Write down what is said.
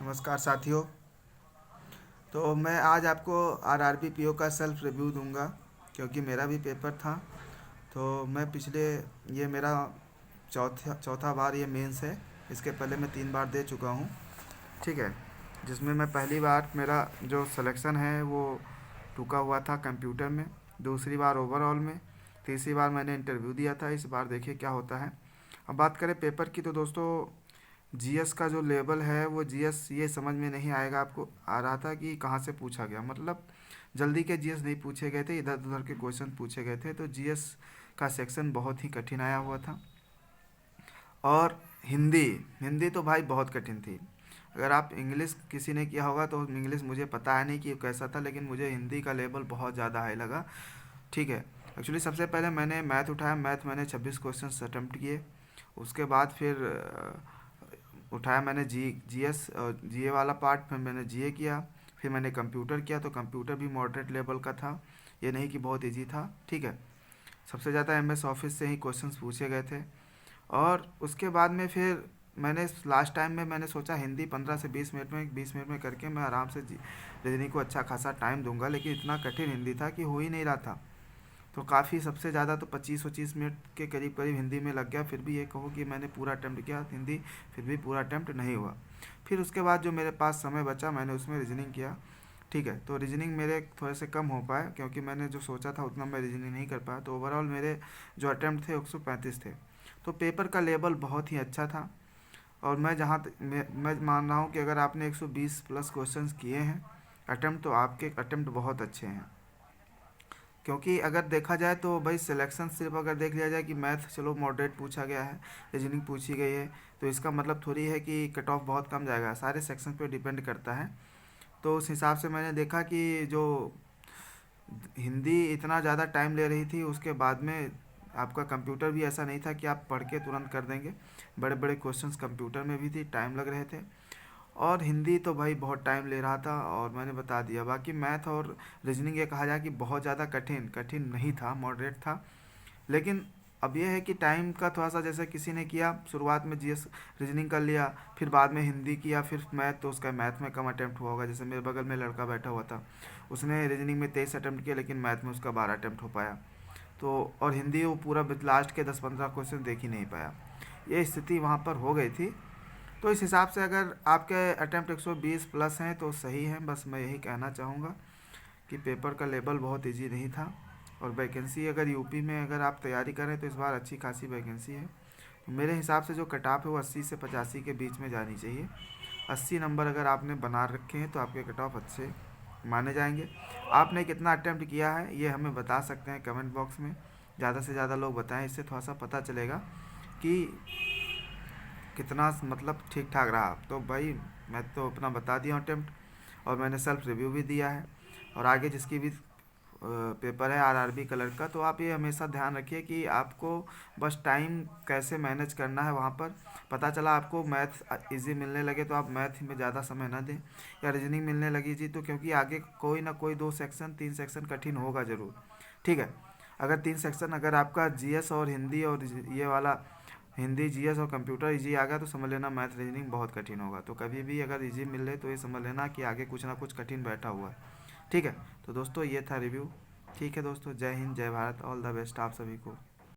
नमस्कार साथियों। तो मैं आज आपको आरआरबी पीओ का सेल्फ रिव्यू दूंगा क्योंकि मेरा भी पेपर था। तो मैं पिछले ये मेरा चौथा बार ये मेंस है। इसके पहले मैं 3 बार दे चुका हूँ। ठीक है, जिसमें मैं पहली बार मेरा जो सिलेक्शन है वो रुका हुआ था कंप्यूटर में, दूसरी बार ओवरऑल में, तीसरी बार मैंने इंटरव्यू दिया था। इस बार देखिए क्या होता है। अब बात करें पेपर की, तो दोस्तों जीएस का जो लेवल है वो जीएस ये समझ में नहीं आएगा। आपको आ रहा था कि कहाँ से पूछा गया, मतलब जल्दी के जीएस नहीं पूछे गए थे, इधर उधर के क्वेश्चन पूछे गए थे। तो जीएस का सेक्शन बहुत ही कठिन आया हुआ था। और हिंदी हिंदी तो भाई बहुत कठिन थी। अगर आप इंग्लिश किसी ने किया होगा तो इंग्लिश मुझे पता है नहीं कि कैसा था, लेकिन मुझे हिंदी का लेवल बहुत ज़्यादा हाई लगा। ठीक है, एक्चुअली सबसे पहले मैंने मैथ उठाया। मैथ मैंने 26 क्वेश्चन अटैम्प्ट किए। उसके बाद फिर उठाया मैंने जीएस और जीए वाला पार्ट, फिर मैंने जीए किया, फिर मैंने कंप्यूटर किया। तो कंप्यूटर भी मॉडरेट लेवल का था, ये नहीं कि बहुत इजी था। ठीक है, सबसे ज़्यादा एमएस ऑफिस से ही क्वेश्चंस पूछे गए थे। और उसके बाद में फिर मैंने लास्ट टाइम में मैंने सोचा हिंदी 15 से 20 मिनट में करके मैं आराम से रीजनिंग को अच्छा खासा टाइम दूंगा, लेकिन इतना कठिन हिंदी था कि हो ही नहीं रहा था। तो काफ़ी सबसे ज़्यादा तो 25-25 मिनट के करीब करीब हिंदी में लग गया। फिर भी ये कहो कि मैंने पूरा अटैम्प्ट किया हिंदी, फिर भी पूरा अटैम्प्ट नहीं हुआ। फिर उसके बाद जो मेरे पास समय बचा मैंने उसमें रीजनिंग किया। ठीक है, तो रीजनिंग मेरे थोड़े से कम हो पाए क्योंकि मैंने जो सोचा था उतना मैं रीजनिंग नहीं कर पाया। तो ओवरऑल मेरे जो अटैम्प्ट थे 135 थे। तो पेपर का लेवल बहुत ही अच्छा था। और मैं मैं मान रहा हूँ कि अगर आपने 120 प्लस क्वेश्चंस किए हैं अटैम्प्ट, तो आपके अटैम्प्ट बहुत अच्छे हैं। क्योंकि अगर देखा जाए तो भाई सिलेक्शन सिर्फ अगर देख लिया जाए कि मैथ चलो मॉडरेट पूछा गया है, रीजनिंग पूछी गई है, तो इसका मतलब थोड़ी है कि कट ऑफ बहुत कम जाएगा। सारे सेक्शन पे डिपेंड करता है। तो उस हिसाब से मैंने देखा कि जो हिंदी इतना ज़्यादा टाइम ले रही थी, उसके बाद में आपका कंप्यूटर भी ऐसा नहीं था कि आप पढ़ के तुरंत कर देंगे। बड़े बड़े क्वेश्चंस कंप्यूटर में भी थी, टाइम लग रहे थे। और हिंदी तो भाई बहुत टाइम ले रहा था, और मैंने बता दिया। बाकी मैथ और रीजनिंग ये कहा जाए कि बहुत ज़्यादा कठिन कठिन नहीं था, मॉडरेट था। लेकिन अब यह है कि टाइम का थोड़ा सा, जैसे किसी ने किया शुरुआत में जीएस रीजनिंग कर लिया, फिर बाद में हिंदी किया, फिर मैथ, तो उसका मैथ में कम अटैम्प्ट हुआ होगा। जैसे मेरे बगल में लड़का बैठा हुआ था, उसने रीजनिंग में 23 अटैम्प्ट किया, लेकिन मैथ में उसका 12 अटैम्प्ट हो पाया। तो और हिंदी वो पूरा लास्ट के 10-15 क्वेश्चन देख ही नहीं पाया। ये स्थिति वहाँ पर हो गई थी। तो इस हिसाब से अगर आपके अटैम्प्ट 120 प्लस हैं तो सही है। बस मैं यही कहना चाहूँगा कि पेपर का लेवल बहुत इजी नहीं था। और वैकेंसी अगर यूपी में अगर आप तैयारी करें तो इस बार अच्छी खासी वैकेंसी है। तो मेरे हिसाब से जो कट ऑफ है वो 80 से 85 के बीच में जानी चाहिए। 80 नंबर अगर आपने बना रखे हैं तो आपके कट ऑफ अच्छे माने जाएंगे। आपने कितना अटैम्प्ट किया है ये हमें बता सकते हैं कमेंट बॉक्स में। ज़्यादा से ज़्यादा लोग बताएं, इससे थोड़ा सा पता चलेगा कि कितना मतलब ठीक ठाक रहा। तो भाई मैं तो अपना बता दिया हूँ अटेम्प्ट, और मैंने सेल्फ रिव्यू भी दिया है। और आगे जिसकी भी पेपर है आरआरबी कलर का, तो आप ये हमेशा ध्यान रखिए कि आपको बस टाइम कैसे मैनेज करना है। वहाँ पर पता चला आपको मैथ इजी मिलने लगे तो आप मैथ में ज़्यादा समय ना दें, या रीजनिंग मिलने लगी जी, तो क्योंकि आगे कोई ना कोई 2 सेक्शन 3 सेक्शन कठिन होगा ज़रूर। ठीक है, अगर 3 सेक्शन अगर आपका जीएस और हिंदी और ये वाला हिंदी जीएस और कंप्यूटर इजी आ गया तो समझ लेना मैथ रीजनिंग बहुत कठिन होगा। तो कभी भी अगर इजी मिले तो ये समझ लेना कि आगे कुछ ना कुछ कठिन बैठा हुआ है। ठीक है, तो दोस्तों ये था रिव्यू। ठीक है दोस्तों, जय हिंद, जय भारत, ऑल द बेस्ट आप सभी को।